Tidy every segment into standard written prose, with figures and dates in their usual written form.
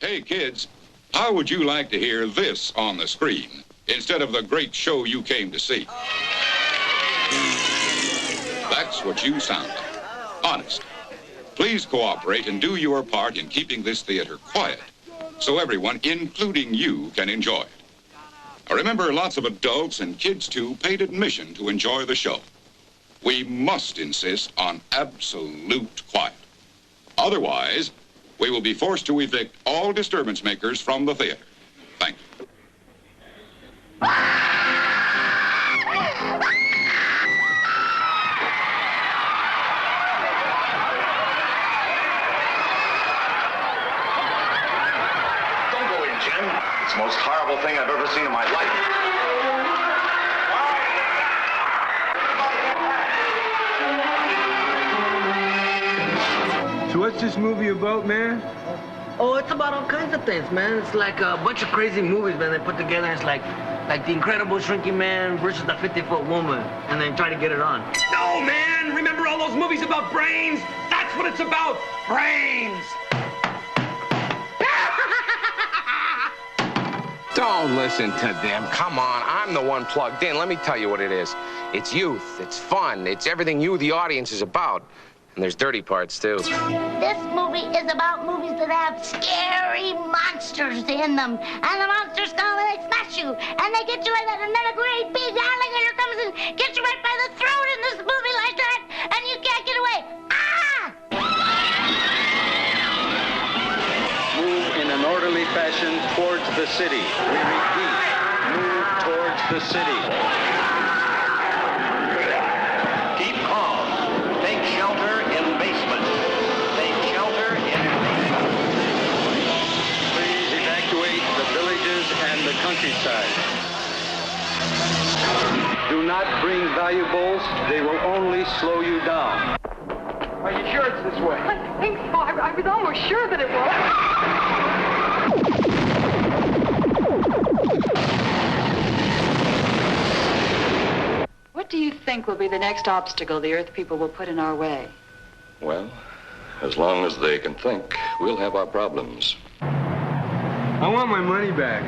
Hey, kids, how would you like to hear this on the screen instead of the great show you came to see? That's what you sound like. Honest. Please cooperate and do your part in keeping this theater quiet so everyone, including you, can enjoy it. Now, remember, lots of adults and kids, too, paid admission to enjoy the show. We must insist on absolute quiet. Otherwise, we will be forced to evict all disturbance makers from the theater. Thank you. Don't go in, Jim. It's the most horrible thing I've ever seen in my life. So what's this movie about, man? Oh, it's about all kinds of things, man. It's like a bunch of crazy movies, man, they put together. It's like The Incredible Shrinking Man versus the 50-Foot Woman, and then try to get it on. No, man! Remember all those movies about brains? That's what it's about! Brains! Don't listen to them. Come on, I'm the one plugged in. Let me tell you what it is. It's youth, it's fun, it's everything you, the audience, is about. And there's dirty parts, too. This movie is about movies that have scary monsters in them. And the monsters come and they smash you. And they get you like that. And then a great big alligator comes and gets you right by the throat in this movie like that. And you can't get away. Ah! Move in an orderly fashion towards the city. We repeat, move towards the city. Keep calm. Take shelter in basement. Take shelter in basement. Please evacuate the villages and the countryside. Do not bring valuables. They will only slow you down. Are you sure it's this way? I think so. I was almost sure that it was. What do you think will be the next obstacle the Earth people will put in our way? Well, as long as they can think, we'll have our problems. I want my money back.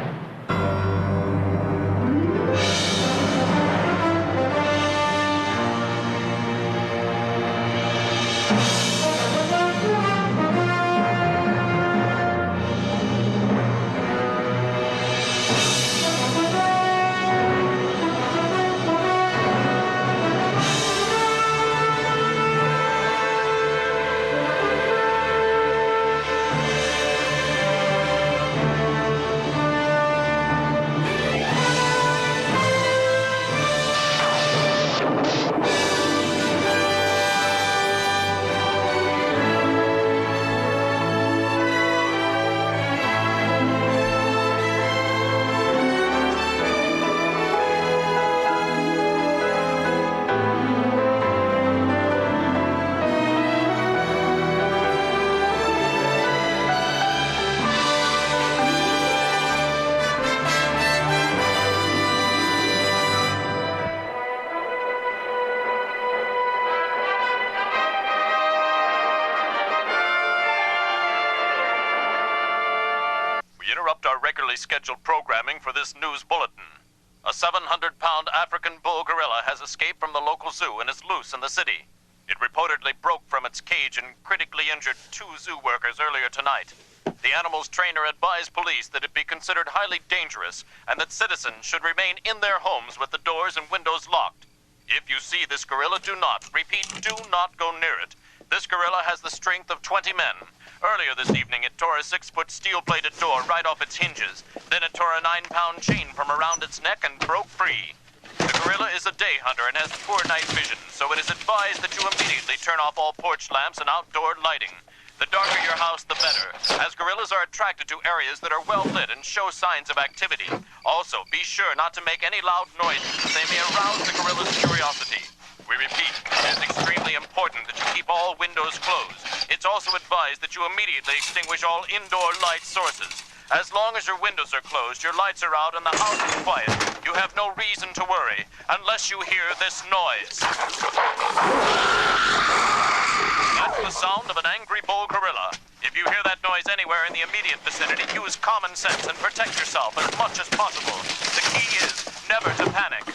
Scheduled programming for this news bulletin. A 700-pound African bull gorilla has escaped from the local zoo and is loose in the city. It reportedly broke from its cage and critically injured 2 zoo workers earlier tonight. The animal's trainer advised police that it be considered highly dangerous and that citizens should remain in their homes with the doors and windows locked. If you see this gorilla, do not, repeat, do not go near it. This gorilla has the strength of 20 men. Earlier this evening, it tore a 6-foot steel-plated door right off its hinges. Then it tore a 9-pound chain from around its neck and broke free. The gorilla is a day hunter and has poor night vision, so it is advised that you immediately turn off all porch lamps and outdoor lighting. The darker your house, the better, as gorillas are attracted to areas that are well lit and show signs of activity. Also, be sure not to make any loud noises, as they may arouse the gorilla's curiosity. We repeat, it is extremely important that you keep all windows closed. It's also advised that you immediately extinguish all indoor light sources. As long as your windows are closed, your lights are out, and the house is quiet, you have no reason to worry, unless you hear this noise. That's the sound of an angry bull gorilla. If you you hear that noise anywhere in the immediate vicinity, use common sense and protect yourself as much as possible. The key is never to panic.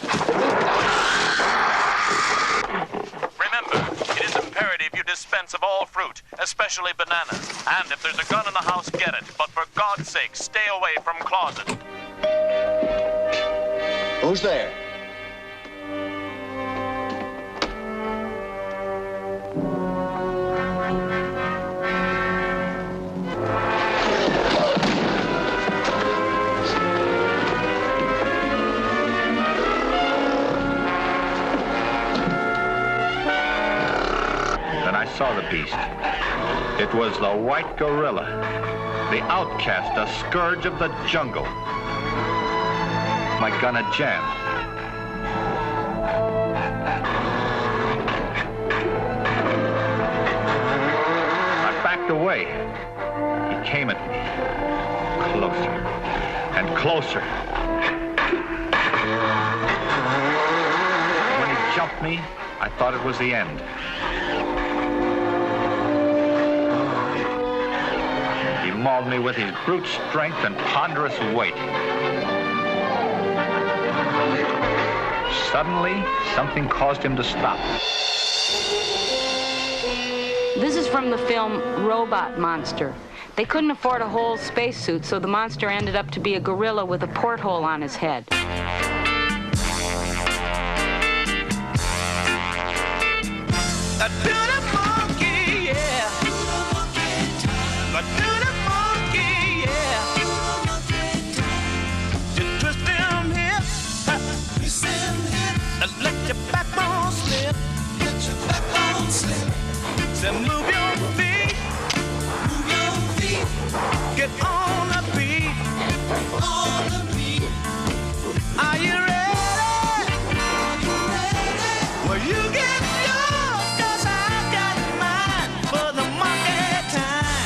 Remember, it is imperative you dispense of all fruit, especially bananas. And if there's a gun in the house, get it. But for God's sake, stay away from closet. Who's there? Saw the beast. It was the white gorilla, the outcast, a scourge of the jungle. My gun had jammed. I backed away. He came at me, closer and closer. When he jumped me, I thought it was the end. He mauled me with his brute strength and ponderous weight. Suddenly, something caused him to stop. This is from the film Robot Monster. They couldn't afford a whole spacesuit, so the monster ended up to be a gorilla with a porthole on his head. Let your backbone slip. Let your backbone slip. So move your feet. Move your feet. Get on the beat. On the beat. Are you ready? Are you ready? Well, you get yours, 'cause I got mine for the market time.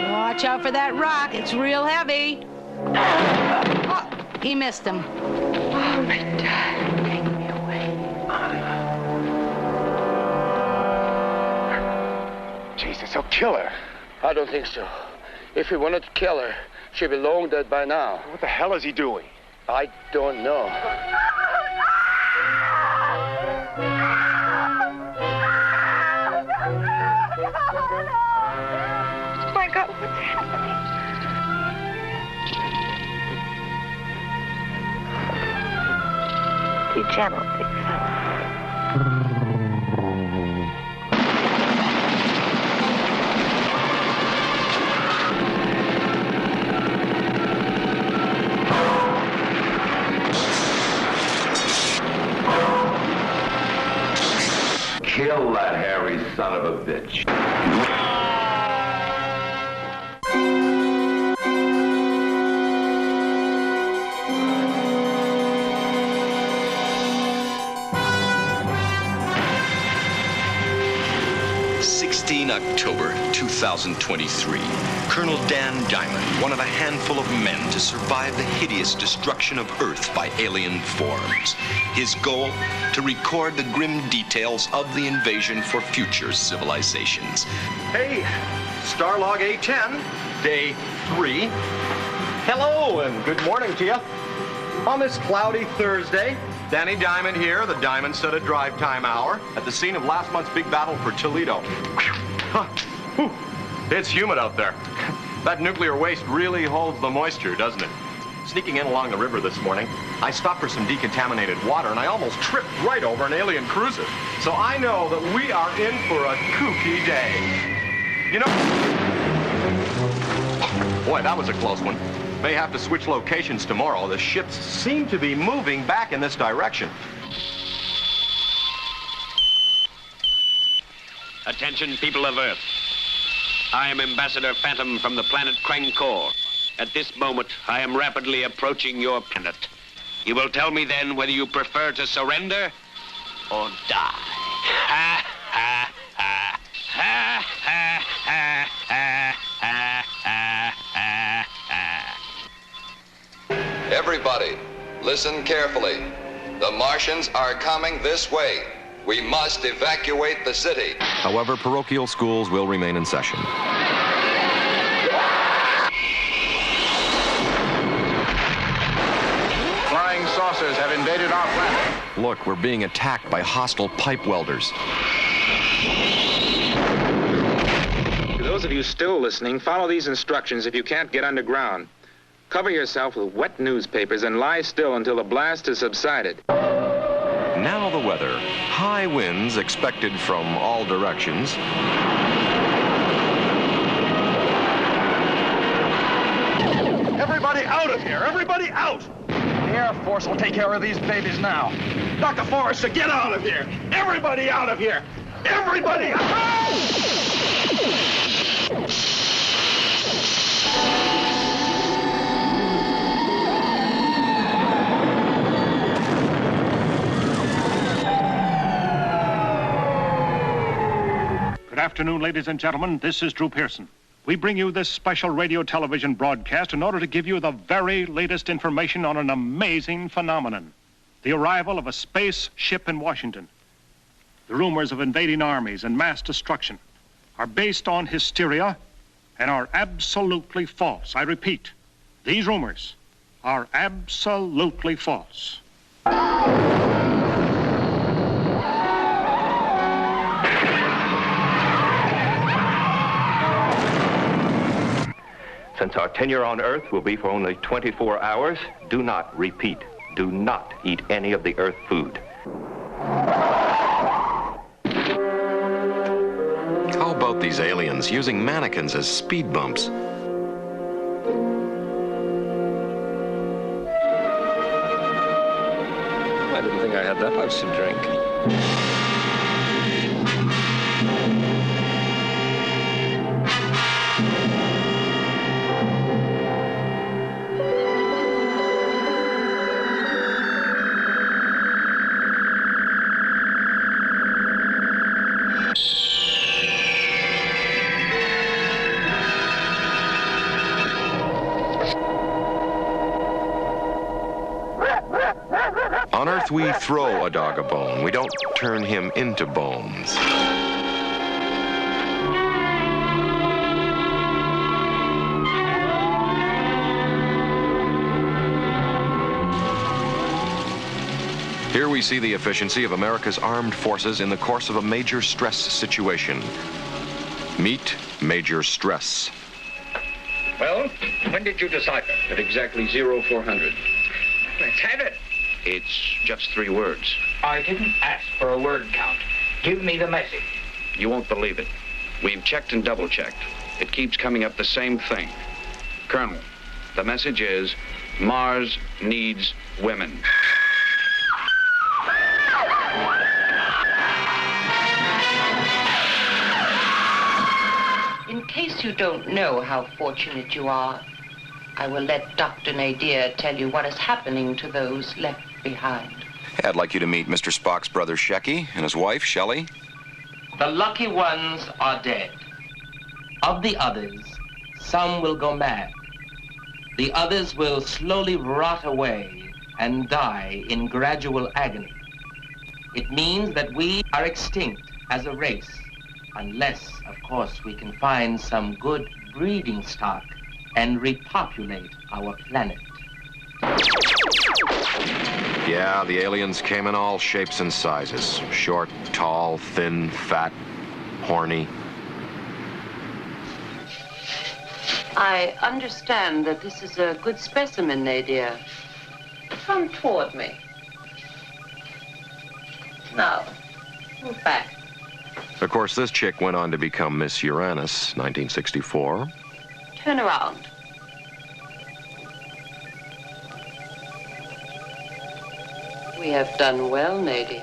Watch out for that rock. It's real heavy. Oh, he missed him. Oh, my God. Take me away. Jesus, he'll kill her. I don't think so. If he wanted to kill her, she'd be long dead by now. What the hell is he doing? I don't know. Oh my God, what's happening? Be gentle, big fella. Kill that hairy son of a bitch. October 2023. Colonel Dan Diamond, one of a handful of men to survive the hideous destruction of Earth by alien forms. His goal, to record the grim details of the invasion for future civilizations. Hey, Starlog A10, day 3. Hello and good morning to you. On this cloudy Thursday, Danny Diamond here, the Diamond Set a Drive Time Hour, at the scene of last month's big battle for Toledo. Huh. Whew. It's humid out there. That nuclear waste really holds the moisture, doesn't it? Sneaking in along the river this morning, I stopped for some decontaminated water, and I almost tripped right over an alien cruiser. So I know that we are in for a kooky day. You know... Boy, that was a close one. May have to switch locations tomorrow. The ships seem to be moving back in this direction. Attention, people of Earth. I am Ambassador Phantom from the planet Krangkor. At this moment, I am rapidly approaching your planet. You will tell me then whether you prefer to surrender or die. Ha, ha, ha. Everybody, listen carefully. The Martians are coming this way. We must evacuate the city. However, parochial schools will remain in session. Flying saucers have invaded our planet. Look, we're being attacked by hostile pipe welders. To those of you still listening, follow these instructions if you can't get underground. Cover yourself with wet newspapers and lie still until the blast has subsided. Now the weather. High winds expected from all directions. Everybody out of here! Everybody out! The Air Force will take care of these babies now. Dr. Forrester, get out of here! Everybody out of here! Everybody out! Good afternoon, ladies and gentlemen. This is Drew Pearson. We bring you this special radio television broadcast in order to give you the very latest information on an amazing phenomenon. The arrival of a space ship in Washington. The rumors of invading armies and mass destruction are based on hysteria and are absolutely false. I repeat, these rumors are absolutely false. Since our tenure on Earth will be for only 24 hours, do not, repeat, do not eat any of the Earth food. How about these aliens using mannequins as speed bumps? I didn't think I had that much to drink. On Earth, we throw a dog a bone. We don't turn him into bones. Here we see the efficiency of America's armed forces in the course of a major stress situation. Meet Major Stress. Well, when did you decipher at exactly 0400? Let's have it. It's just 3 words. I didn't ask for a word count. Give me the message. You won't believe it. We've checked and double-checked. It keeps coming up the same thing. Colonel, the message is Mars needs women. In case you don't know how fortunate you are, I will let Dr. Nadir tell you what is happening to those left behind. I'd like you to meet Mr. Spock's brother Shecky and his wife, Shelley. The lucky ones are dead. Of the others, some will go mad. The others will slowly rot away and die in gradual agony. It means that we are extinct as a race, unless, of course, we can find some good breeding stock and repopulate our planet. Yeah, the aliens came in all shapes and sizes. Short, tall, thin, fat, horny. I understand that this is a good specimen, Nadir. Come toward me. Now, move back. Of course, this chick went on to become Miss Uranus, 1964. Turn around. We have done well, Nadir.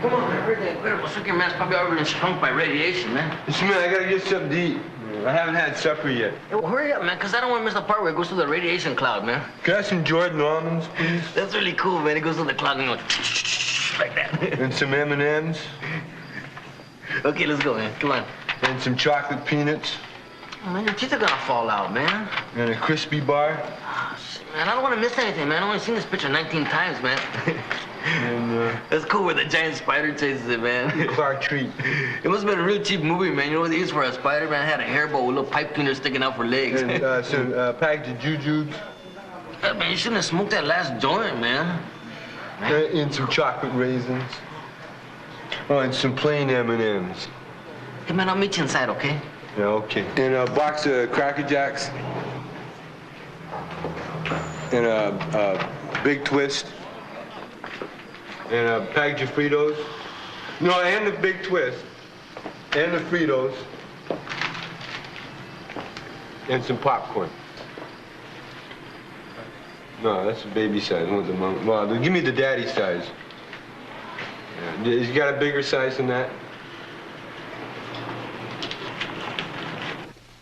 Come on, man. Where's the incredible sucking man's probably already been shrunk by radiation, man. Listen, man, I gotta get something to eat. I haven't had supper yet. Hey, well, hurry up, man, because I don't want to miss the part where it goes through the radiation cloud, man. Can I have some Jordan almonds, please? That's really cool, man. It goes through the cloud and goes like that. And some M&Ms. Okay, let's go, man. Come on. And some chocolate peanuts. Oh, man, your teeth are gonna fall out, man. And a crispy bar. Oh, shit, man, I don't want to miss anything, man. I've only seen this picture 19 times, man. And, That's cool where the giant spider chases it, man. Clark treat. It must have been a real cheap movie, man. You know what they used for a spider? Man, had a hairball with little pipe cleaner sticking out for legs. And some package of jujubes. Yeah, man, you shouldn't have smoked that last joint, man. And some chocolate raisins. Oh, and some plain M&Ms. Hey, man, I'll meet you inside, okay? Yeah, okay. And a box of Cracker Jacks. And a Big Twist. And a package of Fritos. No, and the Big Twist. And the Fritos. And some popcorn. No, that's the baby size. I want the mom. Well, give me the daddy size. Yeah. You got a bigger size than that?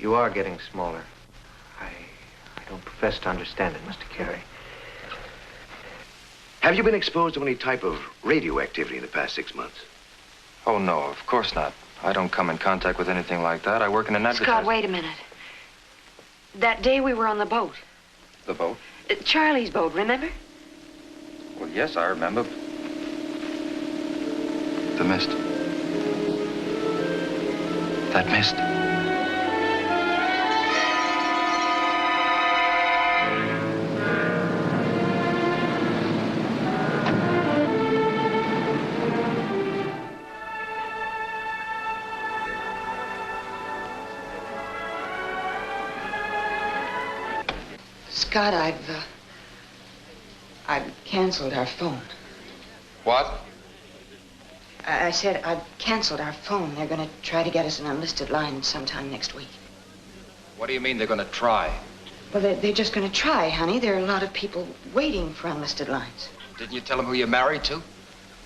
You are getting smaller. I don't profess to understand it, Mr. Carey. Have you been exposed to any type of radioactivity in the past 6 months? Oh, no, of course not. I don't come in contact with anything like that. I work in an advertising... Scott, wait a minute. That day we were on the boat. The boat? Charlie's boat, remember? Well, yes, I remember. The mist. That mist. Scott, I've canceled our phone. What? I said I've canceled our phone. They're going to try to get us an unlisted line sometime next week. What do you mean they're going to try? Well, they're just going to try, honey. There are a lot of people waiting for unlisted lines. Didn't you tell them who you're married to?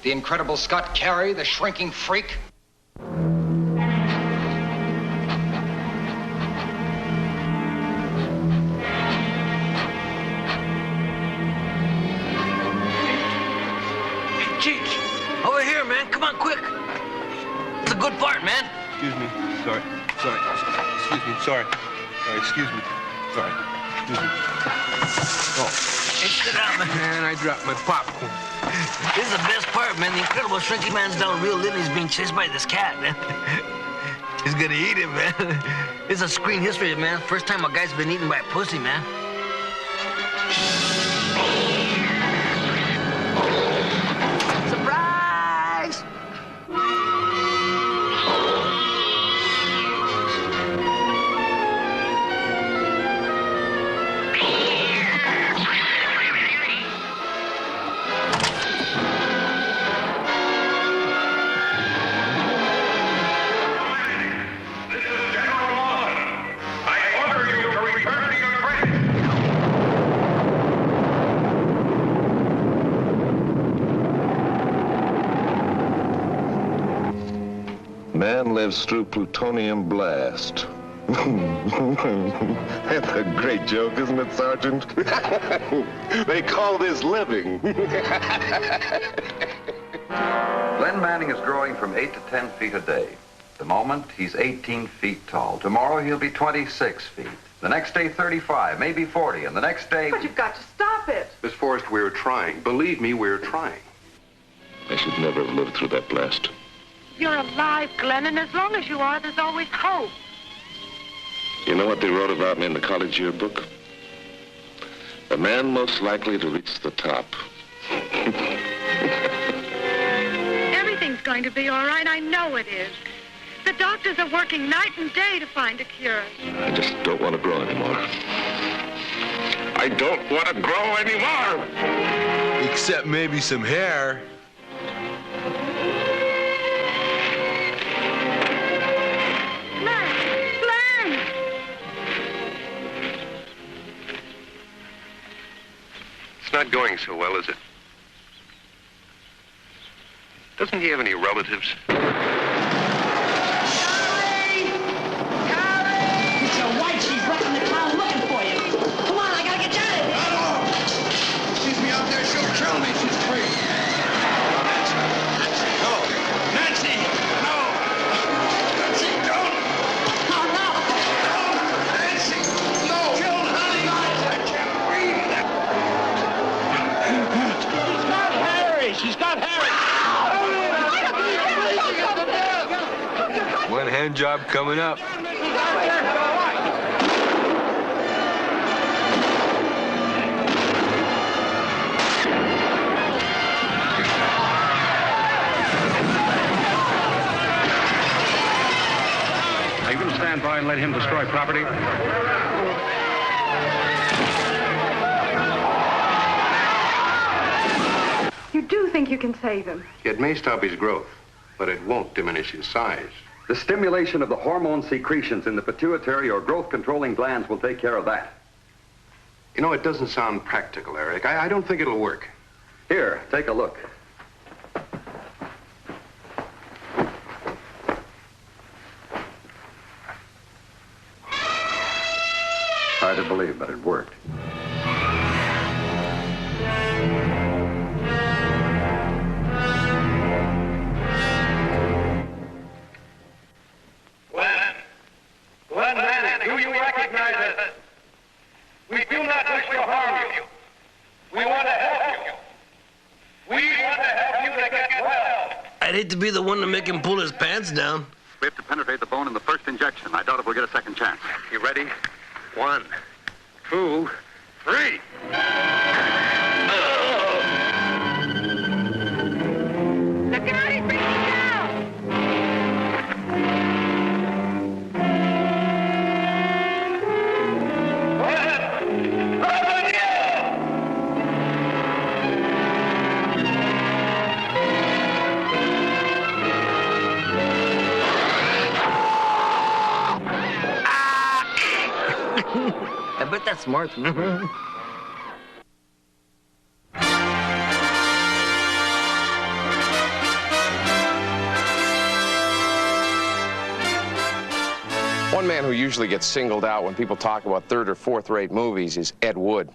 The incredible Scott Carey, the shrinking freak? Cheech, over here, man. Come on, quick. It's a good part, man. Excuse me. Sorry. Excuse me. Sorry. Excuse me. Sorry. Excuse me. Oh. Hey, sit down, man. Man, I dropped my popcorn. This is the best part, man. The incredible shrinking man's down real little. He's being chased by this cat, man. He's gonna eat him, man. This is a screen history, man. First time a guy's been eaten by a pussy, man. Surprise! Man lives through plutonium blast. That's a great joke, isn't it, Sergeant? They call this living. Glenn Manning is growing from 8 to 10 feet a day. The moment, he's 18 feet tall. Tomorrow, he'll be 26 feet. The next day, 35, maybe 40, and the next day... But you've got to stop it. Miss Forrest, we're trying. Believe me, we're trying. I should never have lived through that blast. You're alive, Glenn, and as long as you are, there's always hope. You know what they wrote about me in the college yearbook? The man most likely to reach the top. Everything's going to be all right. I know it is. The doctors are working night and day to find a cure. I just don't want to grow anymore. I don't want to grow anymore! Except maybe some hair. It's not going so well, is it? Doesn't he have any relatives? Carrie! She's got Harry! One hand job coming up. Are you going to stand by and let him destroy property? You do think you can save him? It may stop his growth, but it won't diminish his size. The stimulation of the hormone secretions in the pituitary or growth-controlling glands will take care of that. You know, it doesn't sound practical, Eric. I don't think it'll work. Here, take a look. Hard to believe, but it worked. Glenn Manning, do you recognize us? We do not wish to harm you. We want to help you. We want to help you to get well. I'd hate to be the one to make him pull his pants down. We have to penetrate the bone in the first injection. I doubt if we'll get a second chance. You ready? 1, 2, 3. Look out, he's breaking down! I bet that's smart. One man who usually gets singled out when people talk about third or fourth-rate movies is Ed Wood,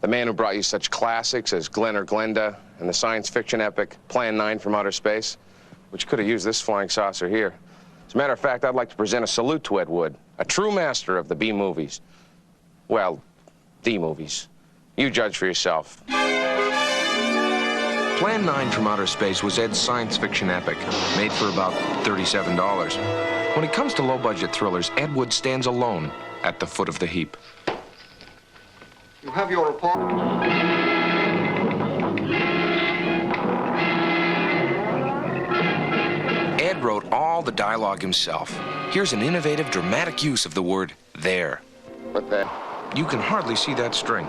the man who brought you such classics as Glenn or Glenda and the science fiction epic Plan 9 from Outer Space, which could have used this flying saucer here. As a matter of fact, I'd like to present a salute to Ed Wood, a true master of the B-movies. Well, the movies. You judge for yourself. Plan 9 from Outer Space was Ed's science fiction epic, made for about $37. When it comes to low-budget thrillers, Ed Wood stands alone at the foot of the heap. You have your report. Ed wrote all the dialogue himself. Here's an innovative, dramatic use of the word there. What the? You can hardly see that string.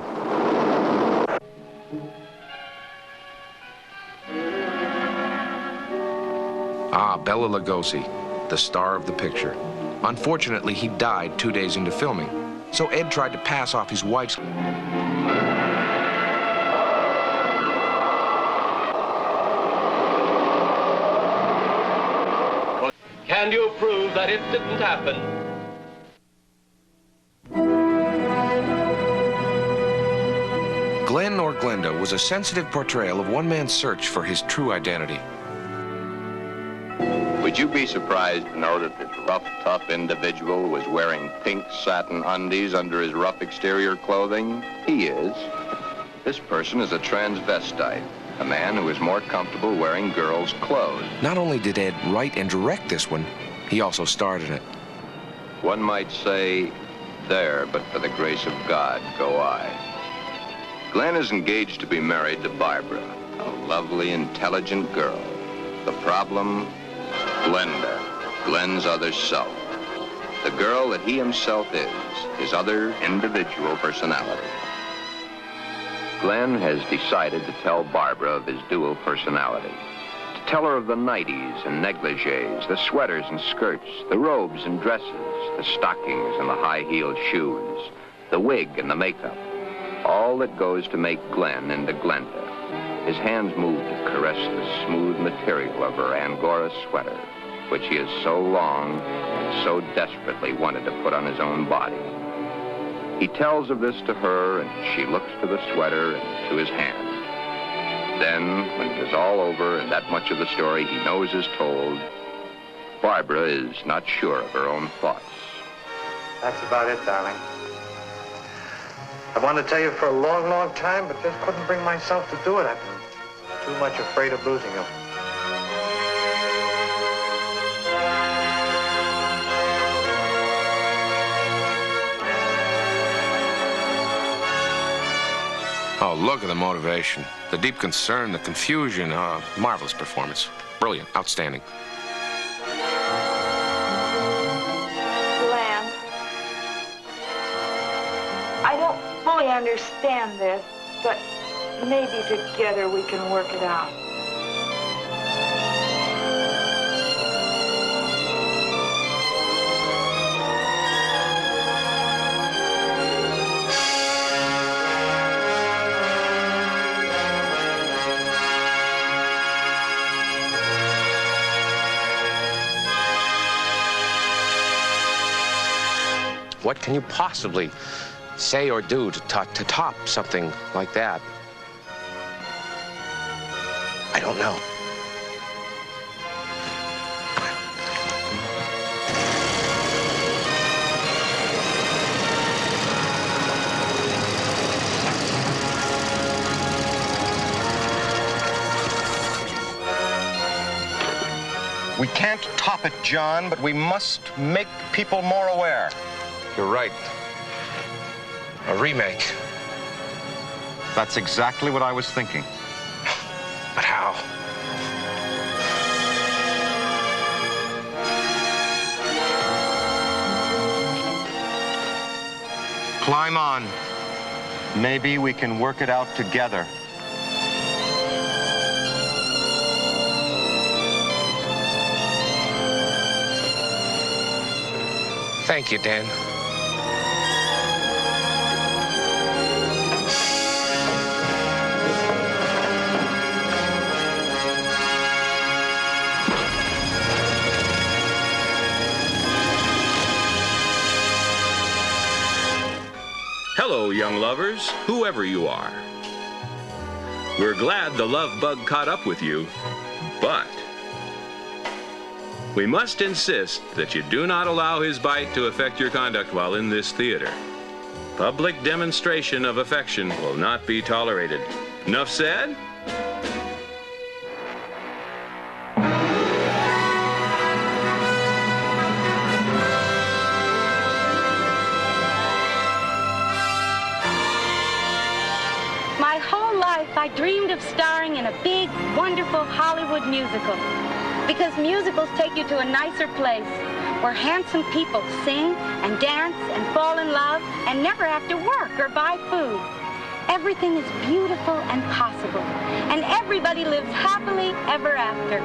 Ah, Bela Lugosi, the star of the picture. Unfortunately, he died 2 days into filming, so Ed tried to pass off his wife's... Can you prove that it didn't happen? Glenn or Glenda was a sensitive portrayal of one man's search for his true identity. Would you be surprised to know that this rough, tough individual was wearing pink satin undies under his rough exterior clothing? He is. This person is a transvestite, a man who is more comfortable wearing girls' clothes. Not only did Ed write and direct this one, he also starred in it. One might say, there, but for the grace of God, go I. Glenn is engaged to be married to Barbara, a lovely, intelligent girl. The problem? Glenda, Glenn's other self. The girl that he himself is, his other individual personality. Glenn has decided to tell Barbara of his dual personality. To tell her of the nighties and negligees, the sweaters and skirts, the robes and dresses, the stockings and the high-heeled shoes, the wig and the makeup. All that goes to make Glenn into Glenda. His hands move to caress the smooth material of her Angora sweater, which he has so long and so desperately wanted to put on his own body. He tells of this to her, and she looks to the sweater and to his hand. Then, when it is all over and that much of the story he knows is told, Barbara is not sure of her own thoughts. That's about it, darling. I wanted to tell you for a long, long time, but just couldn't bring myself to do it. I've been too much afraid of losing him. Oh, look at the motivation, the deep concern, the confusion. Marvelous performance. Brilliant, outstanding. Glenn, I don't fully understand this, but maybe together we can work it out. What can you possibly say or do to top something like that? I don't know. We can't top it, John, but we must make people more aware. You're right. A remake. That's exactly what I was thinking. But how? Climb on. Maybe we can work it out together. Thank you, Dan. Hello, young lovers, whoever you are. We're glad the love bug caught up with you, but we must insist that you do not allow his bite to affect your conduct while in this theater. Public demonstration of affection will not be tolerated. Enough said? My whole life, I dreamed of starring in a big, wonderful Hollywood musical. Because musicals take you to a nicer place where handsome people sing and dance and fall in love and never have to work or buy food. Everything is beautiful and possible, and everybody lives happily ever after.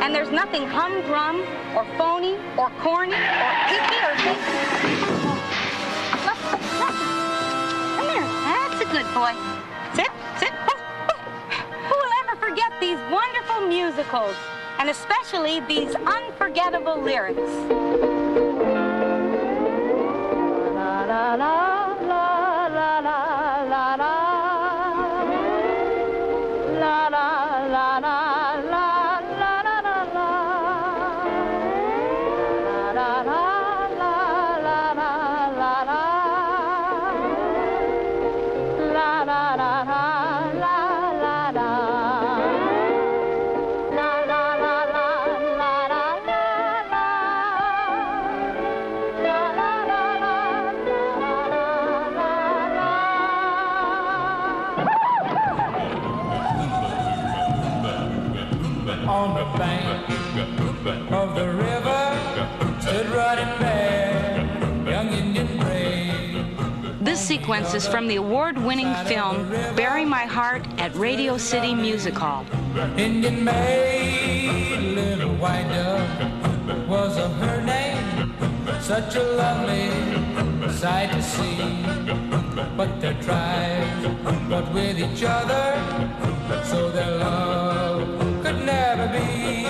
And there's nothing humdrum or phony or corny or icky or big. Come here. That's a good boy. Sit, sit. Who will ever forget these wonderful musicals? And especially these unforgettable lyrics. La la la la la la la la la la la la la la la la On the bank of the river stood running bad, young Indian brave. This sequence is from the award-winning film Bury My Heart at Radio City Music Hall. Indian maid, little white dove, was her name. Such a lovely sight to see. But their tribes fought with each other, so their love could never be.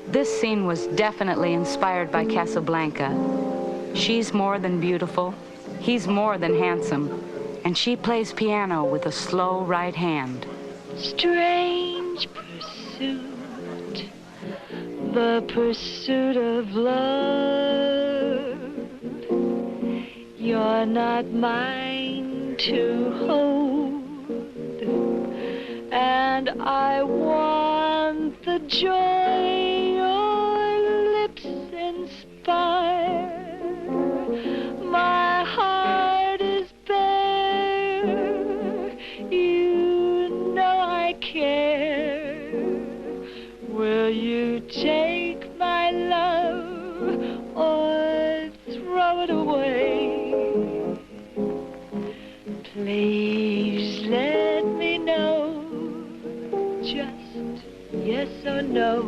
This scene was definitely inspired by Casablanca. She's more than beautiful, he's more than handsome, and she plays piano with a slow right hand. Strange pursuit, the pursuit of love. You're not mine to hold, and I want the joy your lips inspire. My heart is bare, you know I care. Will you take my love or throw it away? Please let me know, just yes or no,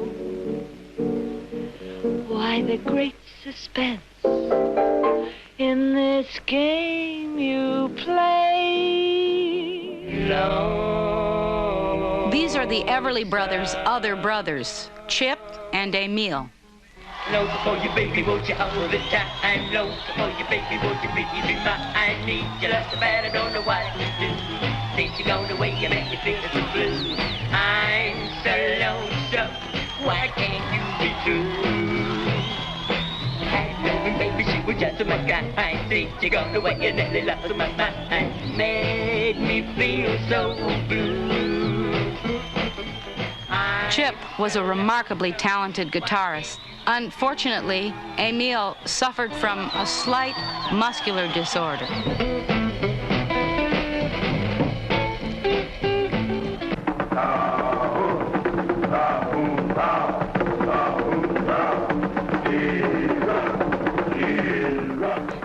why the great suspense in this game you play. Love. These are the Everly Brothers' other brothers, Chip and Emil. Low for you, baby, won't you all the time? Low for you, baby, won't you please be mine? I need you love so bad, I don't know what to do. Since you're gone away, you make me feel so blue. I'm so lonesome, why can't you be true? I know, baby, she was just my kind. Since you're gone away, you nearly lost my mind. Made me feel so blue. Chip was a remarkably talented guitarist. Unfortunately, Emil suffered from a slight muscular disorder.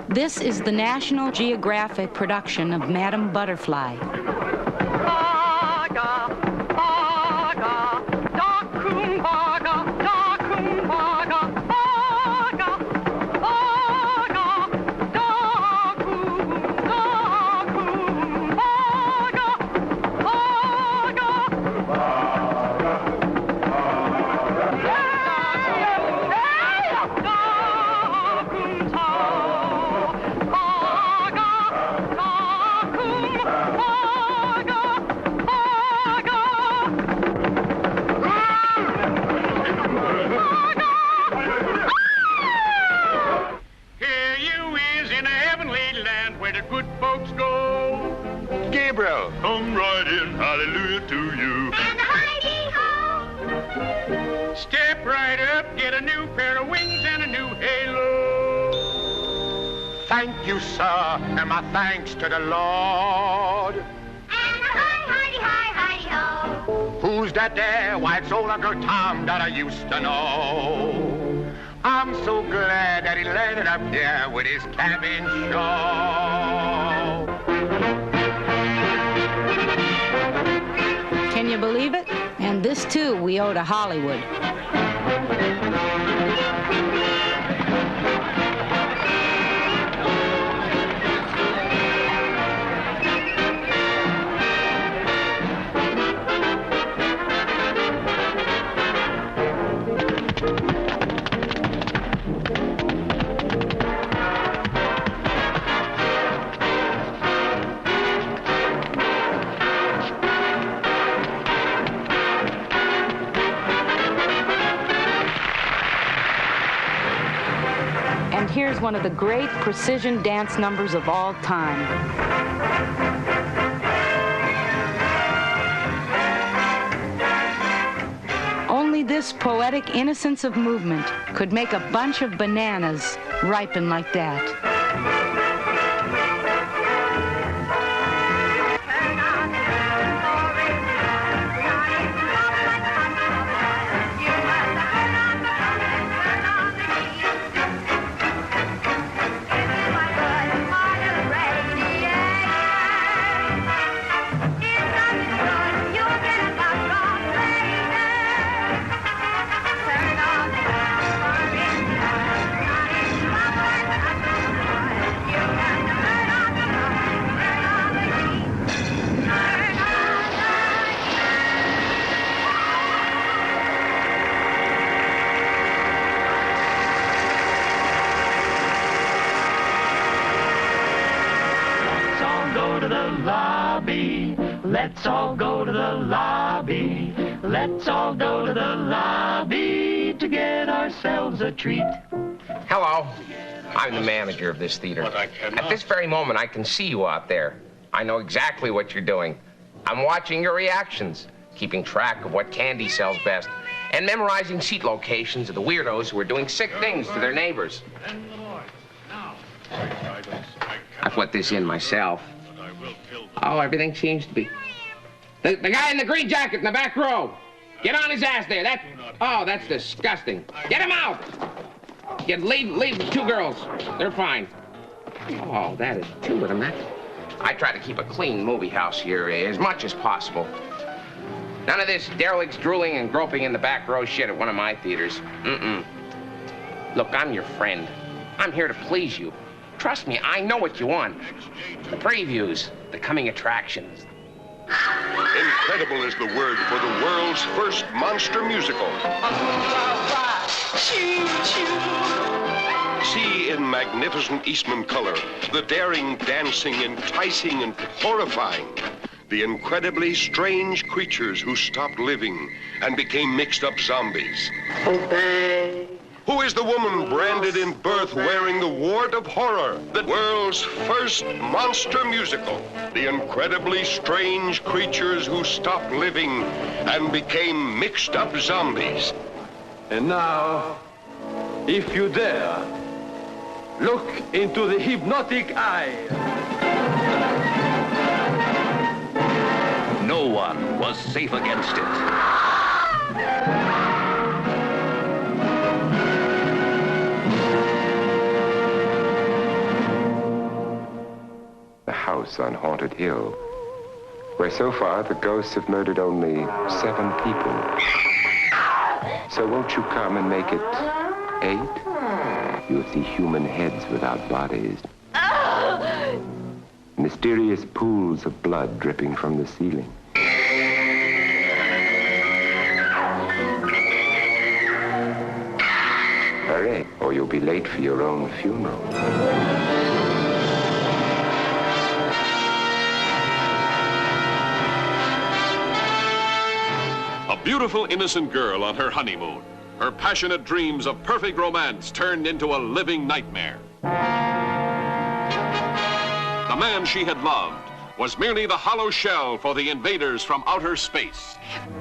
This is the National Geographic production of Madame Butterfly. Come right in, hallelujah to you. And hi-dee-ho! Step right up, get a new pair of wings and a new halo. Thank you, sir, and my thanks to the Lord. And hi-dee-hi-hi-ho. Who's that there white soul Uncle Tom that I used to know? I'm so glad that he landed up here with his cabin show. Can you believe it? And this, too, we owe to Hollywood. Here's one of the great precision dance numbers of all time. Only this poetic innocence of movement could make a bunch of bananas ripen like that. Let's all go to the lobby. Let's all go to the lobby to get ourselves a treat. Hello. I'm the manager of this theater. At this very moment, I can see you out there. I know exactly what you're doing. I'm watching your reactions, keeping track of what candy sells best, and memorizing seat locations of the weirdos who are doing sick things to their neighbors. I put this in myself. Oh, everything seems to be... The guy in the green jacket in the back row. Get on his ass there. That's disgusting. Get him out. Leave the two girls. They're fine. Oh, that is two of them. I try to keep a clean movie house here as much as possible. None of this derelicts drooling and groping in the back row shit at one of my theaters. Look, I'm your friend. I'm here to please you. Trust me, I know what you want. The previews, the coming attractions. Incredible is the word for the world's first monster musical. See in magnificent Eastman color the daring, dancing, enticing, and horrifying. The incredibly strange creatures who stopped living and became mixed-up zombies. Obey. Who is the woman branded in birth wearing the wart of horror? The world's first monster musical. The incredibly strange creatures who stopped living and became mixed-up zombies. And now, if you dare, look into the hypnotic eye. No one was safe against it. The house on Haunted Hill, where so far the ghosts have murdered only 7 people. So won't you come and make it 8? You'll see human heads without bodies. Mysterious pools of blood dripping from the ceiling. Hurry, or you'll be late for your own funeral. A beautiful, innocent girl on her honeymoon. Her passionate dreams of perfect romance turned into a living nightmare. The man she had loved was merely the hollow shell for the invaders from outer space.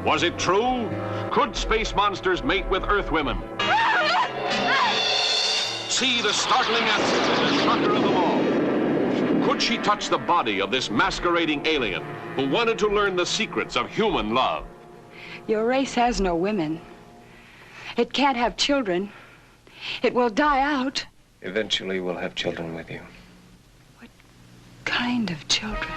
Was it true? Could space monsters mate with Earth women? See the startling answer to the shocker of them all. Could she touch the body of this masquerading alien who wanted to learn the secrets of human love? Your race has no women. It can't have children. It will die out. Eventually, we'll have children with you. What kind of children?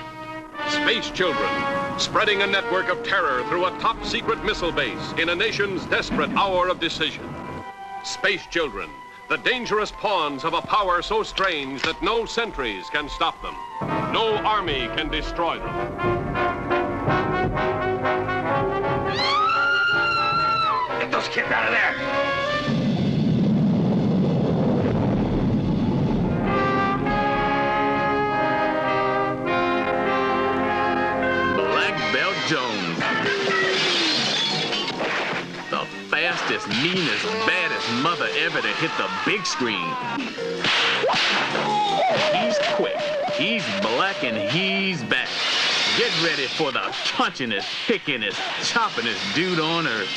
Space children, spreading a network of terror through a top-secret missile base in a nation's desperate hour of decision. Space children, the dangerous pawns of a power so strange that no sentries can stop them. No army can destroy them. Get those kids out of there! Black Belt Jones. The fastest, meanest, baddest mother ever to hit the big screen. He's quick, he's black, and he's back. Get ready for the punchingest, pickingest, choppingest dude on earth.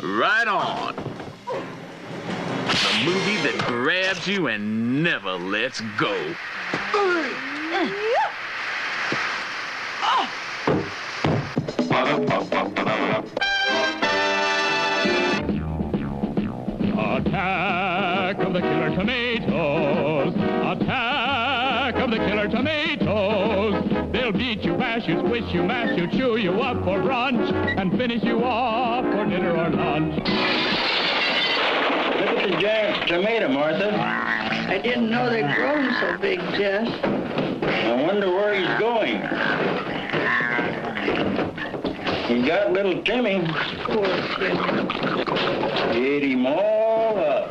Right on. The movie that grabs you and never lets go. Attack of the killer tomatoes! Attack of the killer tomatoes! They'll beat you, bash you, squish you, mash you, chew you up for brunch, and finish you off for dinner or lunch. Look at the giant tomato, Martha. I didn't know they'd grown so big, Jess. I wonder where he's going. He got little Timmy. Poor Timmy. Ate him all up.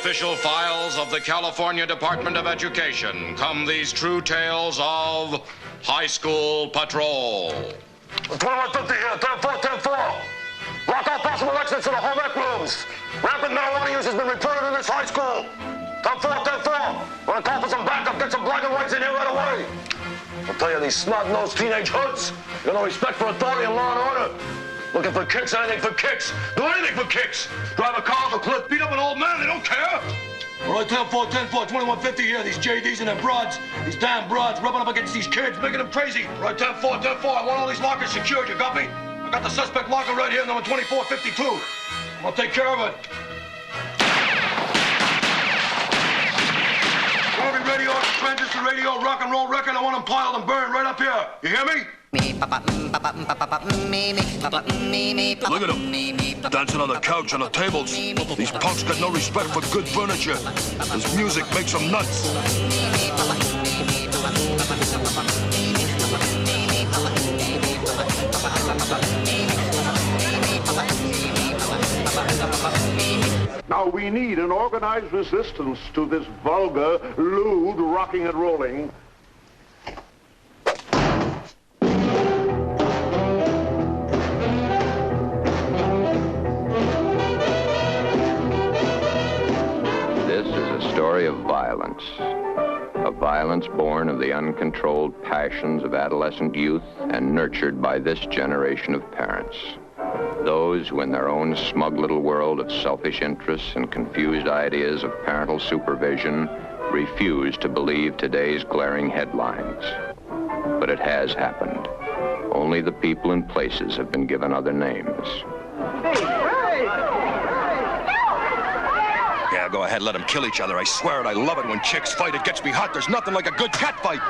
official files of the California Department of Education come these true tales of high school patrol. 2150 here, 10-4. Block all possible exits to the home rec rooms. Rampant marijuana use has been reported in this high school. 10-4. Want to call for some backup? Get some black and whites in here right away. I'll tell you, these snot-nosed teenage hoods got no respect for authority and law and order. Looking for kicks, anything for kicks. Do anything for kicks. Drive a car off a cliff, beat up an old man, they don't care. All right, 10-4, 2150 here. These JDs and their broads, these damn broads rubbing up against these kids, making them crazy. All right, 10-4. I want all these lockers secured, you got me? I got the suspect locker right here, number 2452. I'll take care of it. Every radio, transistor radio, rock and roll record, I want them piled and burned right up here. You hear me? Look at them, dancing on the couch, on the tables. These punks got no respect for good furniture. This music makes them nuts. Now we need an organized resistance to this vulgar, lewd rocking and rolling. This is a story of violence. A violence born of the uncontrolled passions of adolescent youth and nurtured by this generation of parents. Those who in their own smug little world of selfish interests and confused ideas of parental supervision refuse to believe today's glaring headlines. But it has happened. Only the people and places have been given other names. Yeah, go ahead, let them kill each other. I swear it, I love it when chicks fight. It gets me hot. There's nothing like a good cat fight.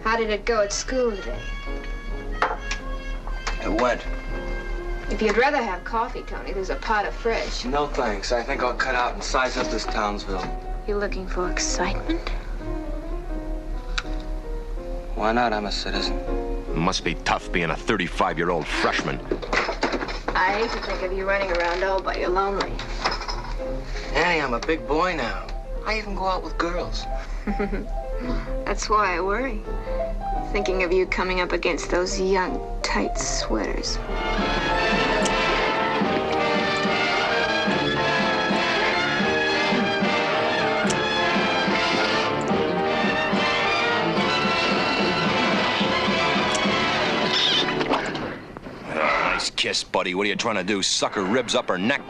How did it go at school today? It went. If you'd rather have coffee, Tony, there's a pot of fresh. No thanks. I think I'll cut out and size up this Townsville. You looking for excitement? Why not? I'm a citizen. Must be tough being a 35-year-old freshman. I hate to think of you running around all by your lonely. Annie, I'm a big boy now. I even go out with girls. That's why I worry. Thinking of you coming up against those young, tight sweaters. Nice kiss, buddy. What are you trying to do? Suck her ribs up her neck?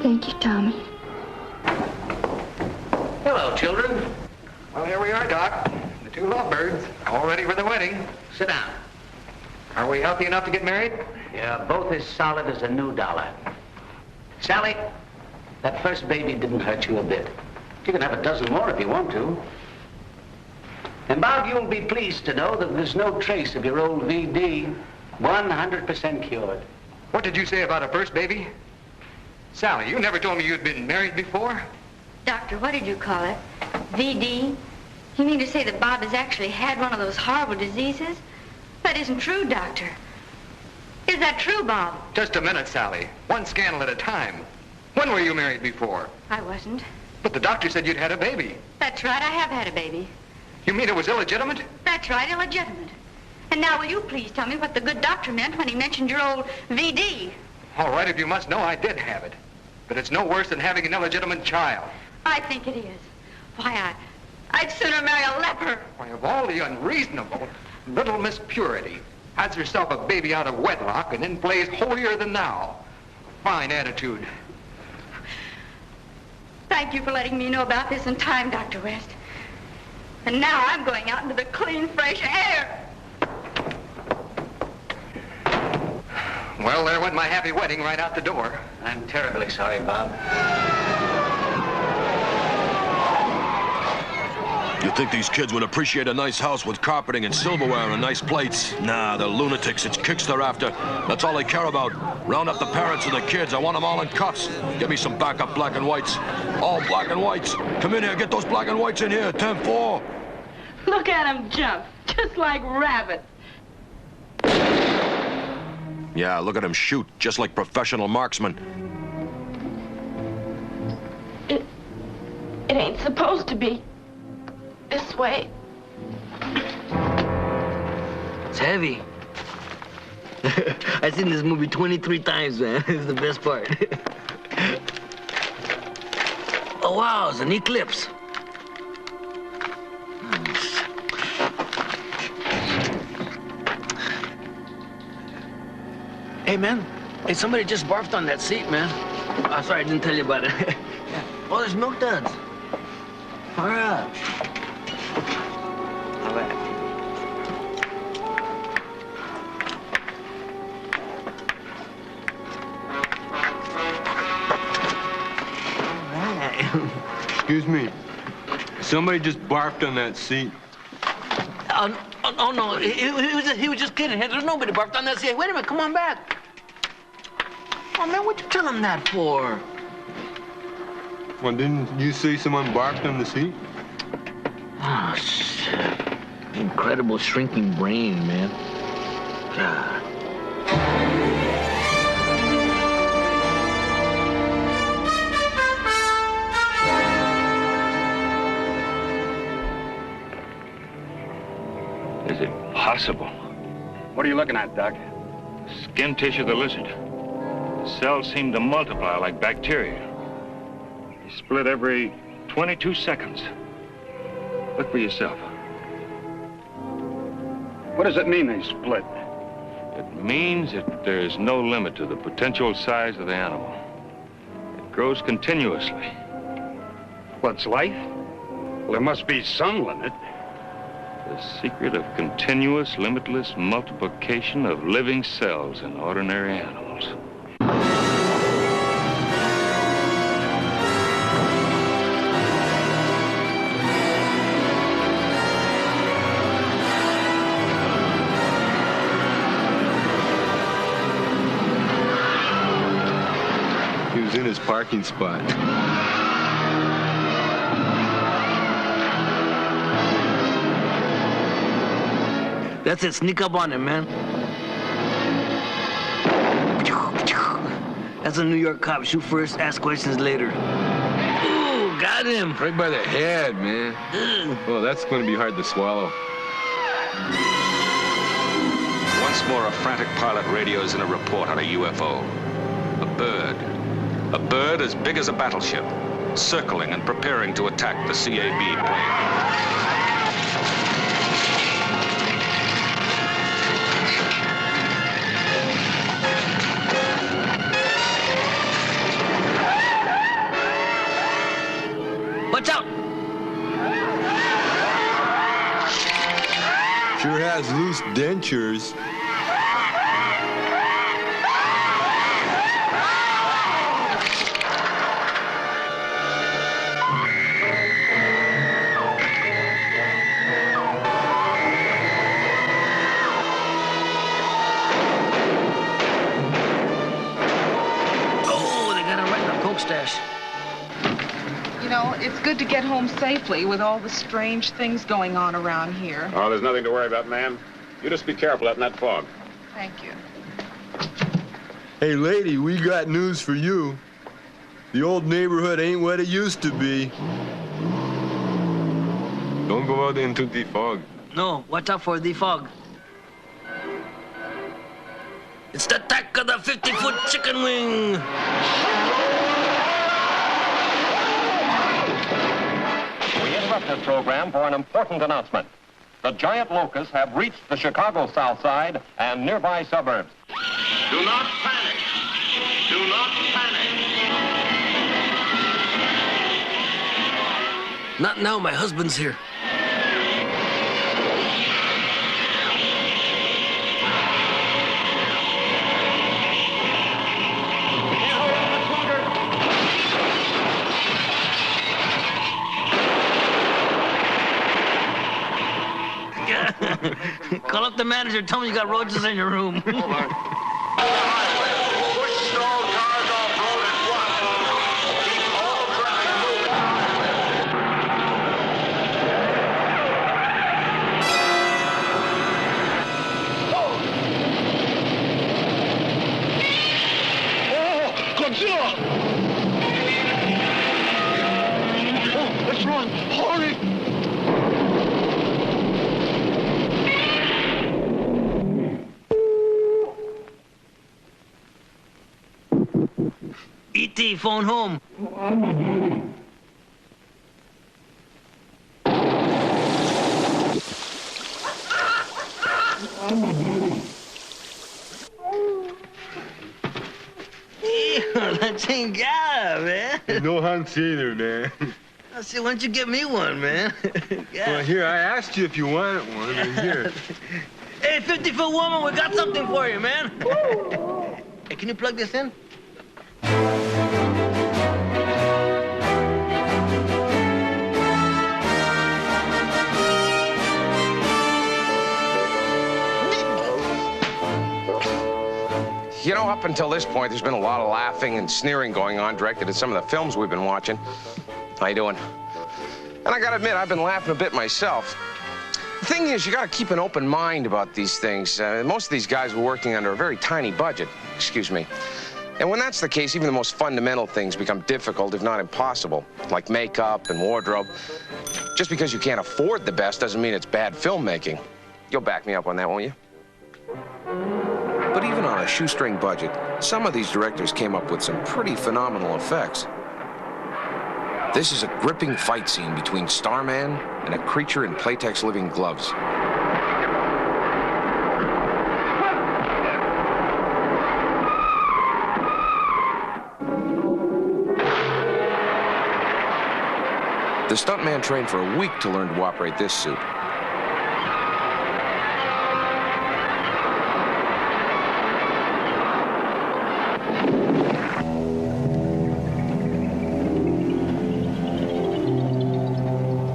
Thank you, Tommy. Hello, children. Well, here we are, Doc. The two lovebirds, all ready for the wedding. Sit down. Are we healthy enough to get married? Yeah, both as solid as a new dollar. Sally, that first baby didn't hurt you a bit. You can have a dozen more if you want to. And Bob, you'll be pleased to know that there's no trace of your old VD. 100% cured. What did you say about a first baby? Sally, you never told me you'd been married before. Doctor, what did you call it? VD? You mean to say that Bob has actually had one of those horrible diseases? That isn't true, Doctor. Is that true, Bob? Just a minute, Sally. One scandal at a time. When were you married before? I wasn't. But the doctor said you'd had a baby. That's right, I have had a baby. You mean it was illegitimate? That's right, illegitimate. And now will you please tell me what the good doctor meant when he mentioned your old VD? All right, if you must know, I did have it. But it's no worse than having an illegitimate child. I think it is. Why, I'd sooner marry a leper. Why, of all the unreasonable, little Miss Purity has herself a baby out of wedlock and then plays holier than thou. Fine attitude. Thank you for letting me know about this in time, Dr. West. And now I'm going out into the clean, fresh air. Well, there went my happy wedding right out the door. I'm terribly sorry, Bob. You think these kids would appreciate a nice house with carpeting and silverware and nice plates? Nah, they're lunatics. It's kicks they're after. That's all they care about. Round up the parents and the kids. I want them all in cuffs. Give me some backup black and whites. All black and whites. Come in here. Get those black and whites in here. 10-4. Look at him jump, just like rabbits. Yeah, look at him shoot, just like professional marksmen. It ain't supposed to be this way. It's heavy. I've seen this movie 23 times, man. It's the best part. Oh, wow, it's an eclipse. Hey, man. Hey, somebody just barfed on that seat, man. Oh, sorry, I didn't tell you about it. Oh, there's milk duds. All right. All right. Excuse me. Somebody just barfed on that seat. Oh, no, he was just kidding. There's nobody barfed on that seat. Wait a minute, come on back. Oh, man, what'd you tell him that for? Well, didn't you say someone barfed on the seat? Oh, shit. Incredible shrinking brain, man. God. Is it possible? What are you looking at, Doc? Skin tissue of the lizard. The cells seem to multiply like bacteria. They split every 22 seconds. Look for yourself. What does it mean they split? It means that there's no limit to the potential size of the animal. It grows continuously. What's life? Well, there must be some limit. The secret of continuous, limitless multiplication of living cells in ordinary animals. He was in his parking spot. That's it, sneak up on him, man. That's a New York cop. Shoot first, ask questions later. Ooh, got him. Right by the head, man. Oh, that's going to be hard to swallow. Once more, a frantic pilot radios in a report on a UFO. A bird. A bird as big as a battleship, circling and preparing to attack the CAB plane. Watch out! Sure has loose dentures. Oh, they got him right in the coke stash. You know, it's good to get home safely with all the strange things going on around here. Oh, there's nothing to worry about, ma'am. You just be careful out in that fog. Thank you. Hey, lady, we got news for you. The old neighborhood ain't what it used to be. Don't go out into the fog. No, watch out for the fog. It's the attack of the 50-foot chicken wing. We interrupt this program for an important announcement. The giant locusts have reached the Chicago South Side and nearby suburbs. Do not panic. Do not panic. Not now, my husband's here. Call up the manager, tell him you got roaches in your room. Let's run! Hurry! E.T., phone home. That ain't Gilda, man. No hunks either, man. I said, why don't you get me one, man? Well, here, I asked you if you wanted one, and here. Hey, 50-foot woman, we got something for you, man. Hey, can you plug this in? You know, up until this point, there's been a lot of laughing and sneering going on directed at some of the films we've been watching. How you doing? And I gotta admit, I've been laughing a bit myself. The thing is, you gotta keep an open mind about these things. Most of these guys were working under a very tiny budget, excuse me. And when that's the case, even the most fundamental things become difficult, if not impossible, like makeup and wardrobe. Just because you can't afford the best doesn't mean it's bad filmmaking. You'll back me up on that, won't you? But even on a shoestring budget, some of these directors came up with some pretty phenomenal effects. This is a gripping fight scene between Starman and a creature in Playtex living gloves. The stuntman trained for a week to learn to operate this suit.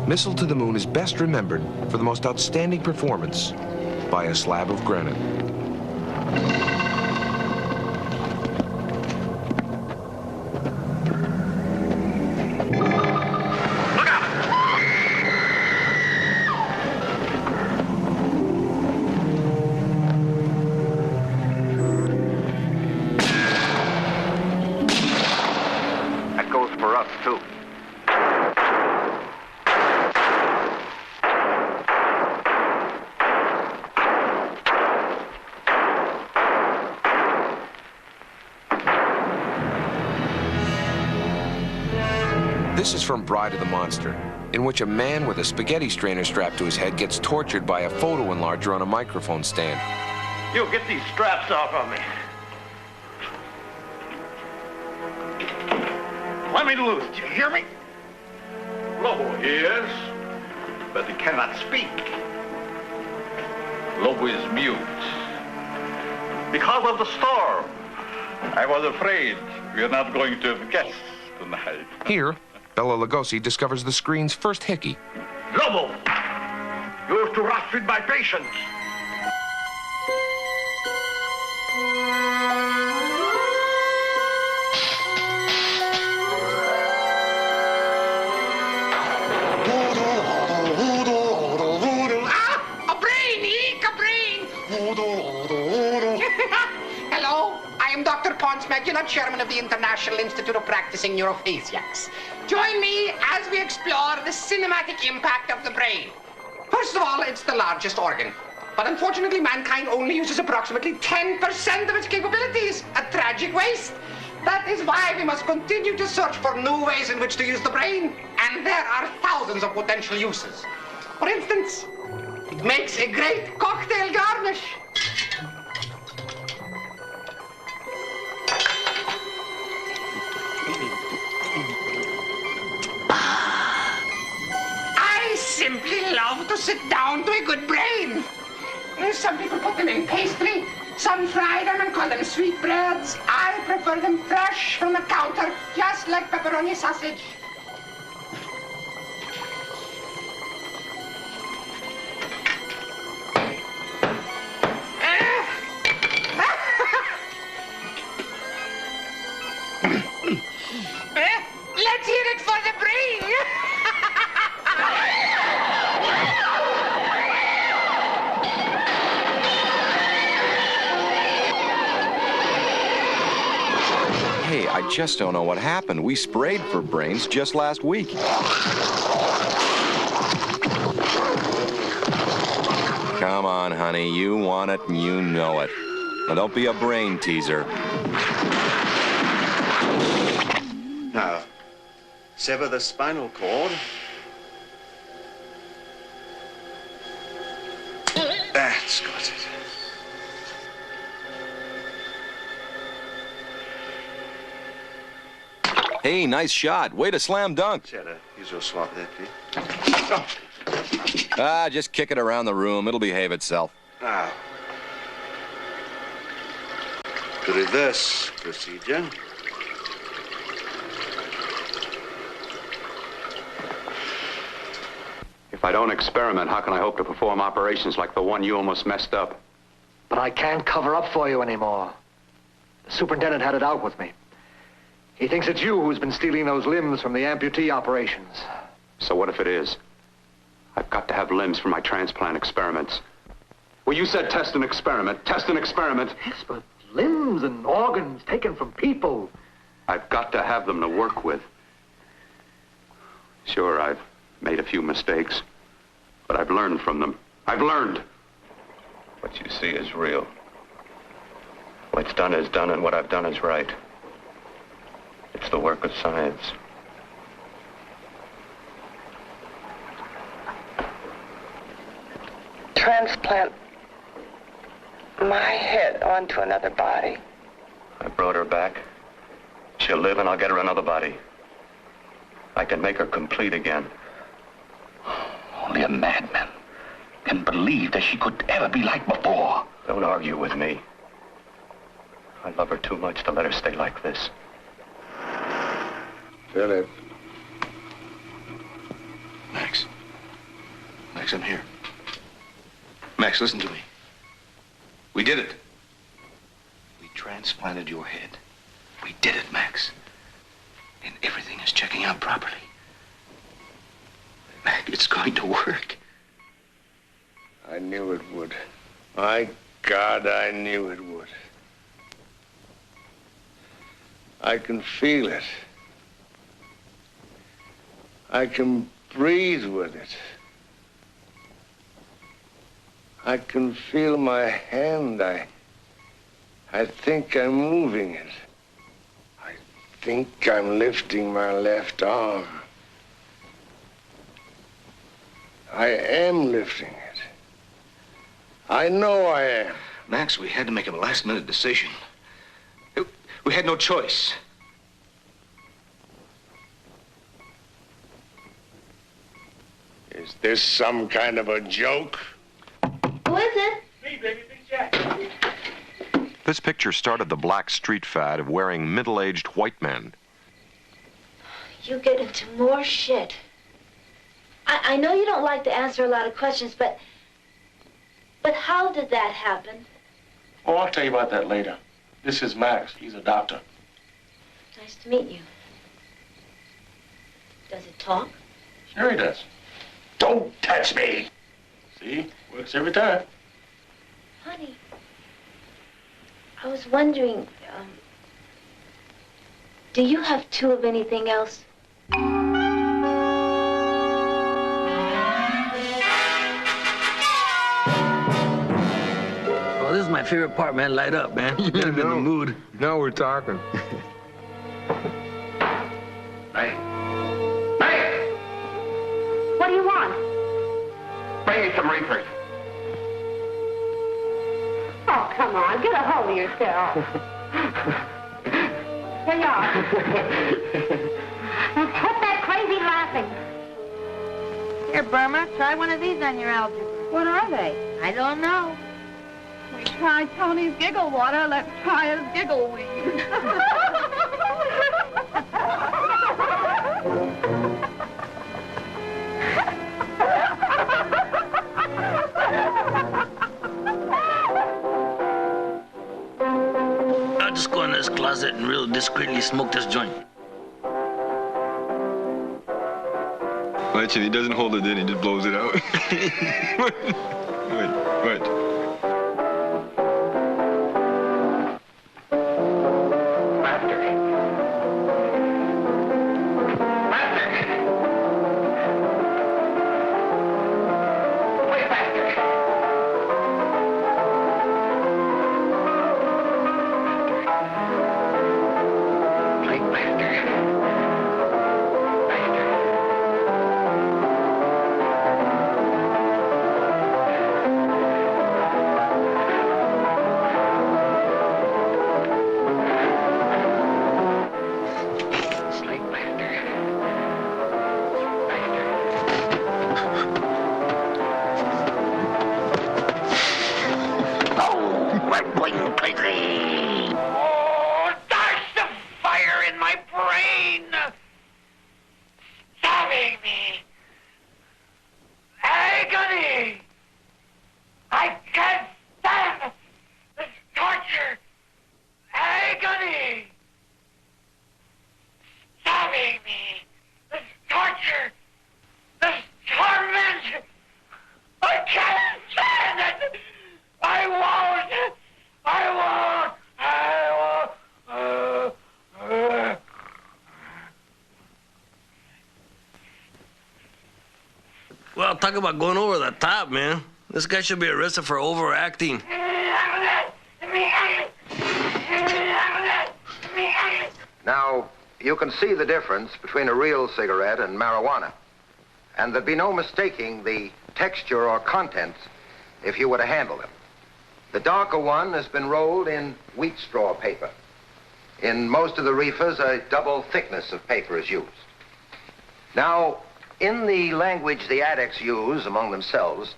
Missile to the Moon is best remembered for the most outstanding performance by a slab of granite. That goes for us, too. This is from Bride of the Monster, in which a man with a spaghetti strainer strapped to his head gets tortured by a photo enlarger on a microphone stand. You get these straps off of me. Let me loose. Do you hear me? Lobo hears, but he cannot speak. Lobo is mute. Because of the storm, I was afraid we are not going to have guests tonight. Here, Bela Lugosi discovers the screen's first hickey. Lobo, you have to rush with my patients. A brain, eek, a brain. Hello, I am Dr. Ponce Magula, chairman of the International Institute of Practicing Neurophasiacs. Join me as we explore the cinematic impact of the brain. First of all, it's the largest organ. But unfortunately, mankind only uses approximately 10% of its capabilities, a tragic waste. That is why we must continue to search for new ways in which to use the brain. And there are thousands of potential uses. For instance, it makes a great cocktail garnish. I simply love to sit down to a good brain. Some people put them in pastry, some fry them and call them sweetbreads. I prefer them fresh from the counter, just like pepperoni sausage. Let's hear it for the brain. Hey, I just don't know what happened. We sprayed for brains just last week. Come on, honey. You want it and you know it. Now, don't be a brain teaser. Now, sever the spinal cord. That's got it. Hey, nice shot. Way to slam dunk. Cheddar, use your swab there, please. Ah, just kick it around the room. It'll behave itself. Now, the reverse procedure. If I don't experiment, how can I hope to perform operations like the one you almost messed up? But I can't cover up for you anymore. The superintendent had it out with me. He thinks it's you who's been stealing those limbs from the amputee operations. So what if it is? I've got to have limbs for my transplant experiments. Well, you said test and experiment. Test and experiment. Yes, but limbs and organs taken from people. I've got to have them to work with. Sure, I've made a few mistakes, but I've learned from them. I've learned. What you see is real. What's done is done, and what I've done is right. It's the work of science. Transplant my head onto another body. I brought her back. She'll live, and I'll get her another body. I can make her complete again. Only a madman can believe that she could ever be like before. Don't argue with me. I love her too much to let her stay like this. Philip. Max. Max, I'm here. Max, listen to me. We did it. We transplanted your head. We did it, Max. And everything is checking out properly. Max, it's going to work. I knew it would. My God, I knew it would. I can feel it. I can breathe with it. I can feel my hand. I think I'm moving it. I think I'm lifting my left arm. I am lifting it. I know I am. Max, we had to make a last-minute decision. We had no choice. Is this some kind of a joke? Who is it? Me, baby, Big Jack. This picture started the black street fad of wearing middle-aged white men. You get into more shit. I know you don't like to answer a lot of questions, but how did that happen? Oh, I'll tell you about that later. This is Max. He's a doctor. Nice to meet you. Does it talk? Sure he does. Don't touch me. See? Works every time. Honey, I was wondering, do you have two of anything else? Oh, this is my favorite part, man. Light up, man. You gotta be in the mood. Now we're talking. Hey. What do you want? Bring me some reefers. Oh, come on, get a hold of yourself. Here you are. Now quit that crazy laughing. Here, Burma, try one of these on your algebra. What are they? I don't know. We tried Tony's giggle water, let's try his giggle weed. I'll just go in this closet and real discreetly smoke this joint. Watch it, he doesn't hold it in, he just blows it out. Wait. Master, Well, talk about going over the top, man. This guy should be arrested for overacting. Now, you can see the difference between a real cigarette and marijuana. And there'd be no mistaking the texture or contents if you were to handle them. The darker one has been rolled in wheat straw paper. In most of the reefers, a double thickness of paper is used. Now, in the language the addicts use among themselves,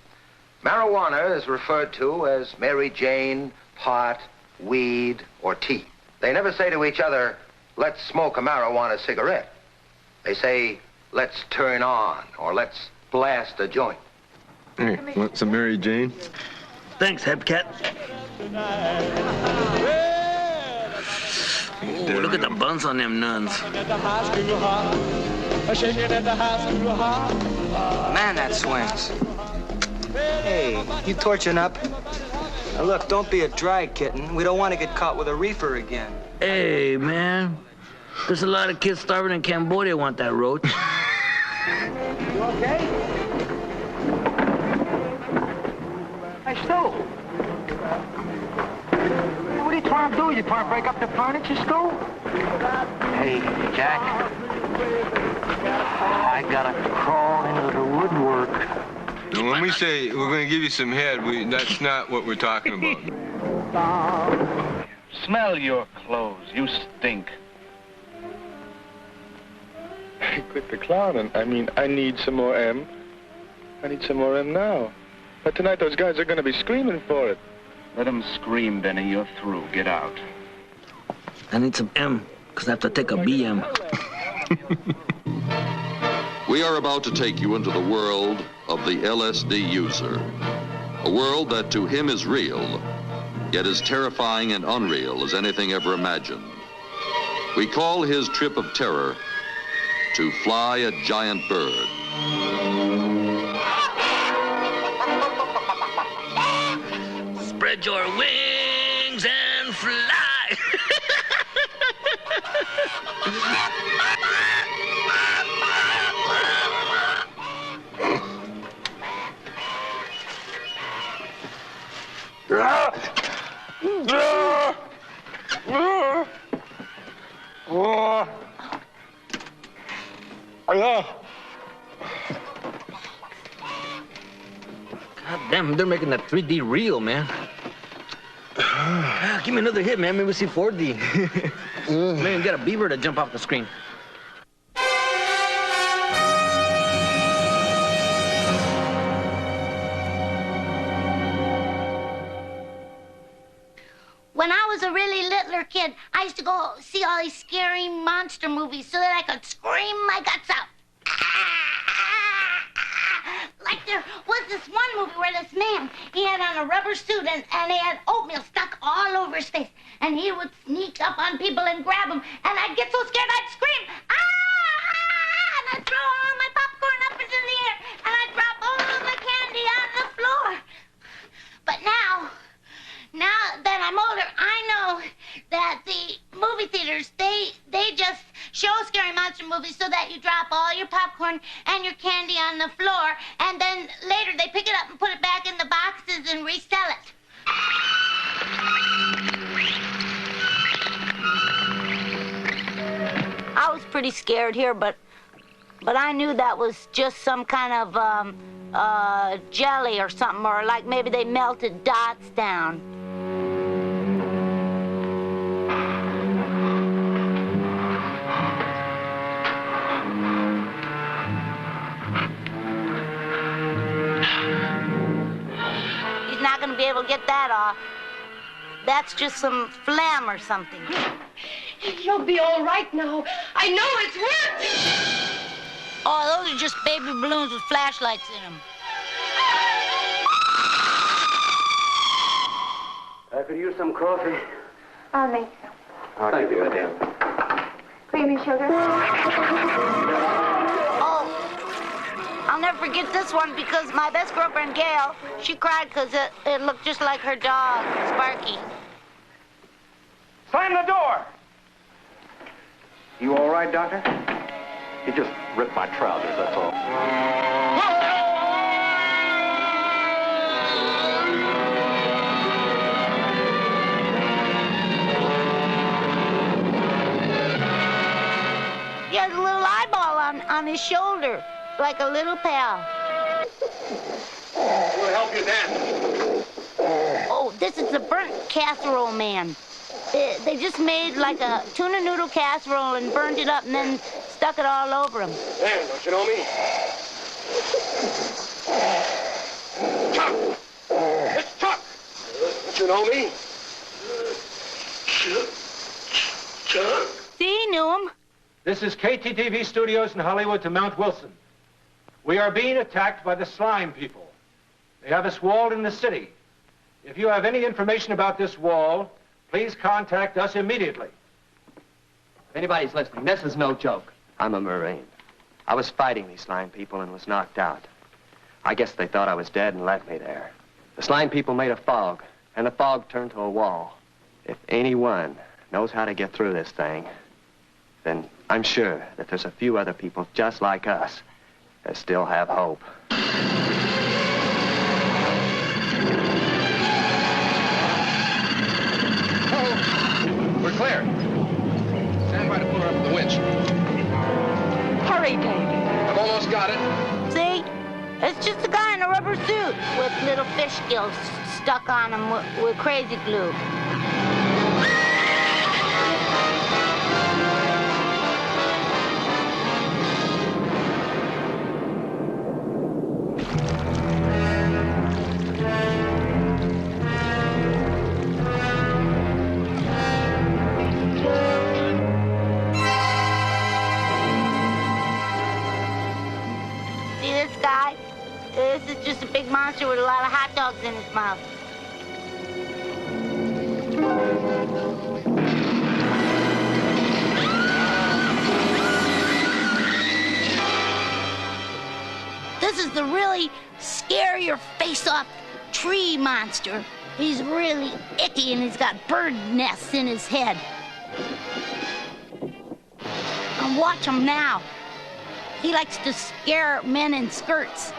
marijuana is referred to as Mary Jane, pot, weed, or tea. They never say to each other, let's smoke a marijuana cigarette. They say, let's turn on, or let's blast a joint. Hey, want some Mary Jane? Thanks, Hepcat. Ooh, look at the buns on them nuns. Man, that swings. Hey, you torching up? Now look, don't be a dry kitten. We don't want to get caught with a reefer again. Hey, man. There's a lot of kids starving in Cambodia want that roach. You okay? Hey, Stu. What are you trying to do? You trying to break up the furniture, Stu? Hey, Jack. I gotta crawl into the woodwork. And when we say we're going to give you some head, that's not what we're talking about. Smell your clothes. You stink. Quit the clowning. I mean, I need some more M. I need some more M now. But tonight those guys are going to be screaming for it. Let them scream, Benny. You're through. Get out. I need some M, because I have to take a BM. We are about to take you into the world of the LSD user. A world that to him is real, yet as terrifying and unreal as anything ever imagined. We call his trip of terror to fly a giant bird. Spread your wings and fly. God damn, they're making that 3D real, man. Give me another hit, man. Maybe we'll see 4D. Man, get a beaver to jump off the screen. When I was a really littler kid, I used to go see all these scary monster movies so that I could scream my guts out. Like there was this one movie where this man, he had on a rubber suit and he had oatmeal stuck all over his face. And he would sneak up on people and grab them. And I'd get so scared I'd scream, ah! And I'd throw all my popcorn up into the air. And I'd drop all my candy on the floor. But now that I'm older, I know that the movie theaters, they just show scary monster movies so that you drop all your popcorn and your candy on the floor, and then later they pick it up and put it back in the boxes and resell it. I was pretty scared here, but I knew that was just some kind of jelly or something, or like maybe they melted dots down. Not going to be able to get that off. That's just some phlegm or something. You'll be all right now. I know it's worked. Oh, those are just baby balloons with flashlights in them. I could use some coffee. I'll make some. Thank you, madam. Creamy sugar. I'll never forget this one because my best girlfriend, Gail, she cried because it looked just like her dog, Sparky. Slam the door! You all right, Doctor? He just ripped my trousers, that's all. his shoulder, like a little pal. We'll help you then. Oh, this is the burnt casserole man. They just made like a tuna noodle casserole and burned it up and then stuck it all over him. Dan, don't you know me? Chuck! It's Chuck! Don't you know me? Chuck? See, he knew him. This is KTTV Studios in Hollywood to Mount Wilson. We are being attacked by the slime people. They have us walled in the city. If you have any information about this wall, please contact us immediately. If anybody's listening, this is no joke. I'm a Marine. I was fighting these slime people and was knocked out. I guess they thought I was dead and left me there. The slime people made a fog, and the fog turned to a wall. If anyone knows how to get through this thing, then I'm sure that there's a few other people just like us that still have hope. We're clear. Stand by to pull her up with the winch. Hurry, baby. I've almost got it. See? It's just a guy in a rubber suit with little fish gills stuck on him with crazy glue. This is just a big monster with a lot of hot dogs in his mouth. This is the really scare your face off tree monster. He's really icky and he's got bird nests in his head. And watch him now. He likes to scare men in skirts.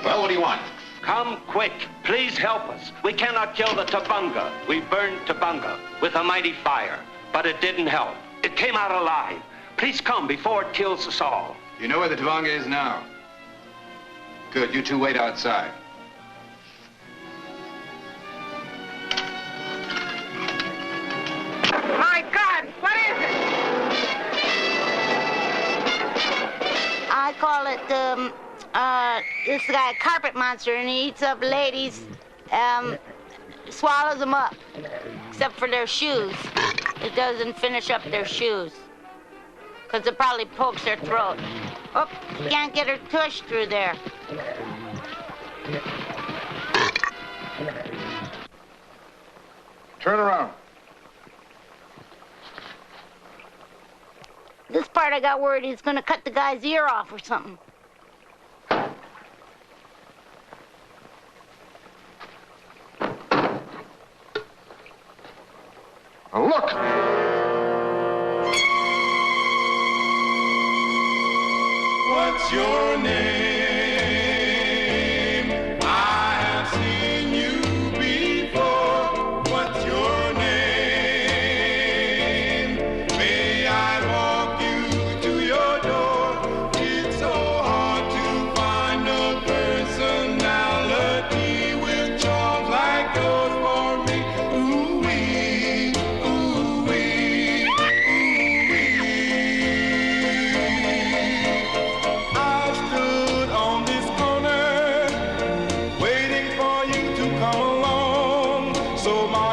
Well, what do you want? Come quick. Please help us. We cannot kill the Tabunga. We burned Tabunga with a mighty fire, but it didn't help. It came out alive. Please come before it kills us all. You know where the Tabunga is now? Good, you two wait outside. My God, what is it? I call it, this guy carpet monster, and he eats up ladies, swallows them up, except for their shoes. It doesn't finish up their shoes, because it probably pokes their throat. Oh, can't get her tush through there. Turn around. This part I got worried he's going to cut the guy's ear off or something. Look! What's your name? I have seen you before. What's your name? May I walk you to your door? It's so hard to find a personality with charms like yours for me. Ooh-wee, ooh-wee, ooh-wee. I stood on this corner, waiting for you to come along. So my